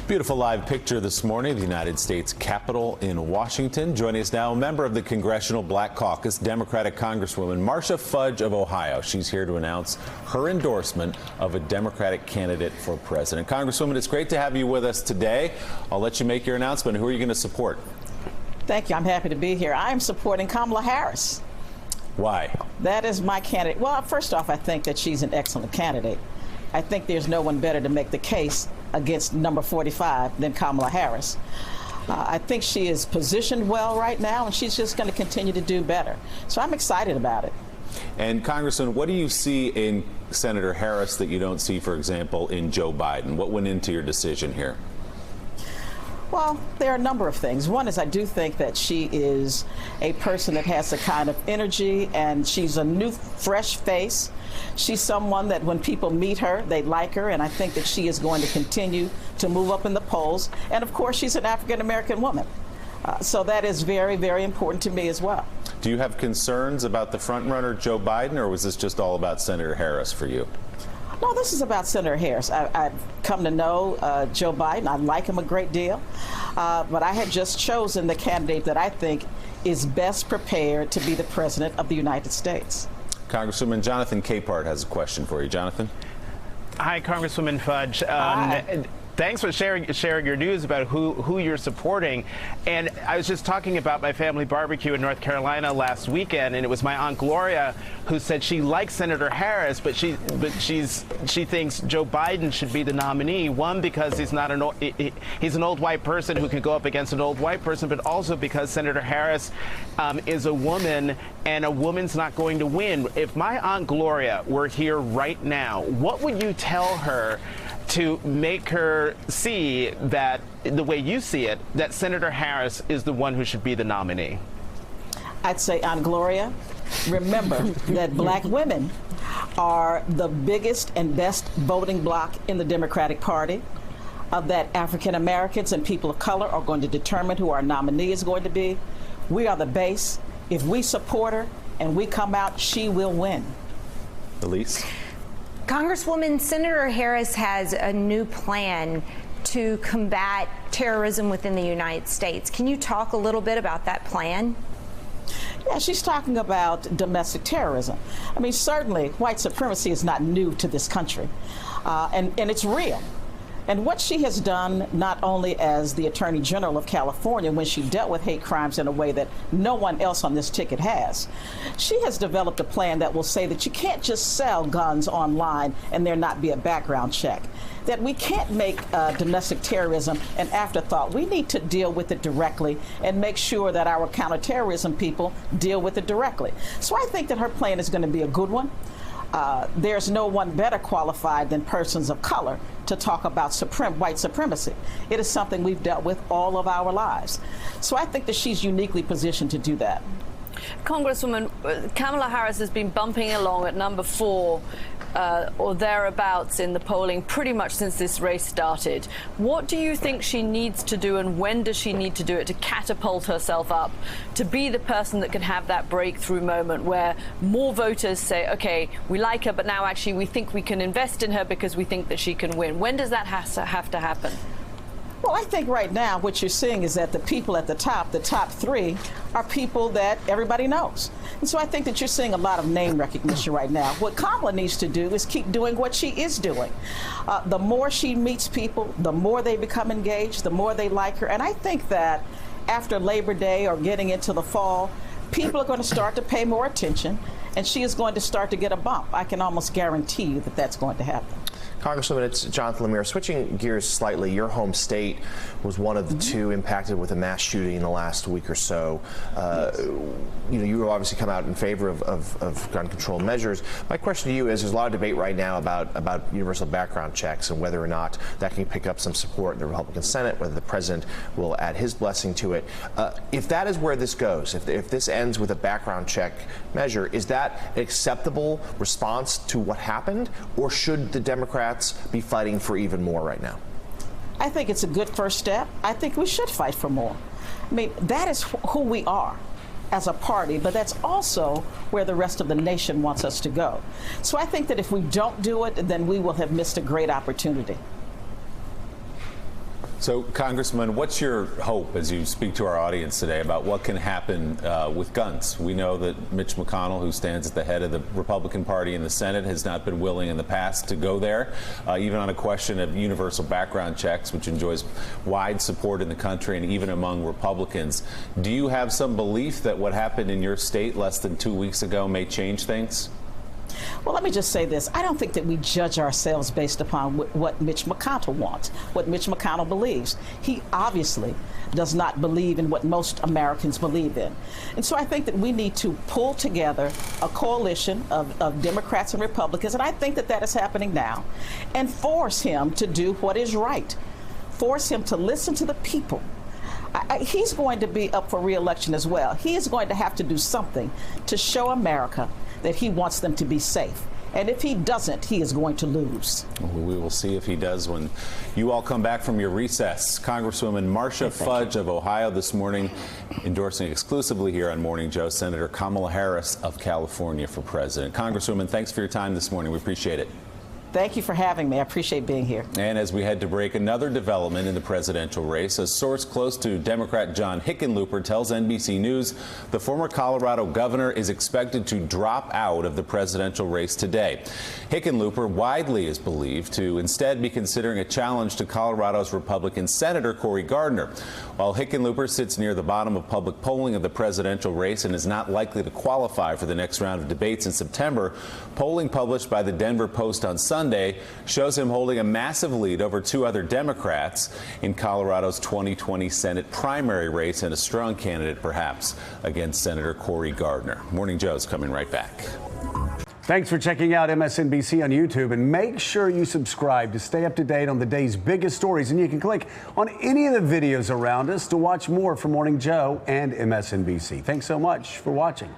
Beautiful live picture this morning of the United States Capitol in Washington. Joining us now, a member of the Congressional Black Caucus, Democratic Congresswoman Marcia Fudge of Ohio. She's here to announce her endorsement of a Democratic candidate for president. Congresswoman, it's great to have you with us today. I'll let you make your announcement. Who are you going to support? Thank you. I'm happy to be here. I'm supporting Kamala Harris. Why? That is my candidate. Well, first off, I think that she's an excellent candidate. I think there's no one better to make the case against number 45 than Kamala Harris. I think she is positioned well right now, and she's just going to continue to do better. So I'm excited about it. And Congressman, what do you see in Senator Harris that you don't see, for example, in Joe Biden? What went into your decision here? Well, there are a number of things. One is I do think that she is a person that has the kind of energy, and she's a new, fresh face. She's someone that when people meet her, they like her, and I think that she is going to continue to move up in the polls. And of course, she's an African-American woman. So that is very, very important to me as well. Do you have concerns about the frontrunner, Joe Biden, or was this just all about Senator Harris for you? No, this is about Senator Harris. I've come to know Joe Biden. I like him a great deal. But I had just chosen the candidate that I think is best prepared to be the president of the United States. Congresswoman Jonathan Capehart has a question for you. Jonathan? Hi, Congresswoman Fudge. Thanks for sharing your news about who you're supporting. And I was just talking about my family barbecue in North Carolina last weekend, and it was my Aunt Gloria who said she likes Senator Harris, but she thinks Joe Biden should be the nominee. One, because he's an old white person who can go up against an old white person, but also because Senator Harris is a woman, and a woman's not going to win. If my Aunt Gloria were here right now, what would you tell her to make her see that, the way you see it, that Senator Harris is the one who should be the nominee? I'd say, Aunt Gloria, remember that black women are the biggest and best voting bloc in the Democratic Party, that African Americans and people of color are going to determine who our nominee is going to be. We are the base. If we support her and we come out, she will win. Elise? Congresswoman, Senator Harris has a new plan to combat terrorism within the United States. Can you talk a little bit about that plan? Yeah, she's talking about domestic terrorism. I mean, certainly white supremacy is not new to this country, and it's real. And what she has done, not only as the Attorney General of California, when she dealt with hate crimes in a way that no one else on this ticket has, she has developed a plan that will say that you can't just sell guns online and there not be a background check, that we can't make domestic terrorism an afterthought. We need to deal with it directly and make sure that our counterterrorism people deal with it directly. So I think that her plan is going to be a good one. There's no one better qualified than persons of color to talk about white supremacy. It is something we've dealt with all of our lives. So I think that she's uniquely positioned to do that. Congresswoman, Kamala Harris has been bumping along at number 4 or thereabouts in the polling pretty much since this race started. What do you think she needs to do, and when does she need to do it to catapult herself up to be the person that can have that breakthrough moment where more voters say, okay, we like her, but now actually we think we can invest in her because we think that she can win? When does that have to happen? Well, I think right now what you're seeing is that the people at the top 3, are people that everybody knows. And so I think that you're seeing a lot of name recognition right now. What Kamala needs to do is keep doing what she is doing. The more she meets people, the more they become engaged, the more they like her. And I think that after Labor Day or getting into the fall, people are going to start to pay more attention, and she is going to start to get a bump. I can almost guarantee you that that's going to happen. Congresswoman, it's Jonathan Lemire. Switching gears slightly, your home state was one of the 2 impacted with a mass shooting in the last week or so. Yes. You know, you obviously come out in favor of gun control measures. My question to you is, there's a lot of debate right now about universal background checks and whether or not that can pick up some support in the Republican Senate, whether the president will add his blessing to it. If that is where this goes, if this ends with a background check measure, is that an acceptable response to what happened, or should the Democrats be fighting for even more right now? I think it's a good first step. I think we should fight for more. I mean, that is who we are as a party, but that's also where the rest of the nation wants us to go. So I think that if we don't do it, then we will have missed a great opportunity. So, Congressman, what's your hope as you speak to our audience today about what can happen with guns? We know that Mitch McConnell, who stands at the head of the Republican Party in the Senate, has not been willing in the past to go there, even on a question of universal background checks, which enjoys wide support in the country and even among Republicans. Do you have some belief that what happened in your state less than 2 weeks ago may change things? Well, let me just say this. I don't think that we judge ourselves based upon what Mitch McConnell wants, what Mitch McConnell believes. He obviously does not believe in what most Americans believe in. And so I think that we need to pull together a coalition of Democrats and Republicans, and I think that that is happening now, and force him to do what is right. Force him to listen to the people. He's going to be up for re-election as well. He is going to have to do something to show America that he wants them to be safe. And if he doesn't, he is going to lose. We will see if he does when you all come back from your recess. Congresswoman Marcia Fudge of Ohio this morning, endorsing exclusively here on Morning Joe, Senator Kamala Harris of California for president. Congresswoman, thanks for your time this morning. We appreciate it. Thank you for having me. I appreciate being here. And as we head to break, another development in the presidential race. A source close to Democrat John Hickenlooper tells NBC News the former Colorado governor is expected to drop out of the presidential race today. Hickenlooper widely is believed to instead be considering a challenge to Colorado's Republican Senator Cory Gardner. While Hickenlooper sits near the bottom of public polling of the presidential race and is not likely to qualify for the next round of debates in September, polling published by the Denver Post on Sunday shows him holding a massive lead over two other Democrats in Colorado's 2020 Senate primary race, and a strong candidate perhaps against Senator Cory Gardner. Morning Joe's coming right back. Thanks for checking out MSNBC on YouTube, and make sure you subscribe to stay up to date on the day's biggest stories. And you can click on any of the videos around us to watch more from Morning Joe and MSNBC. Thanks so much for watching.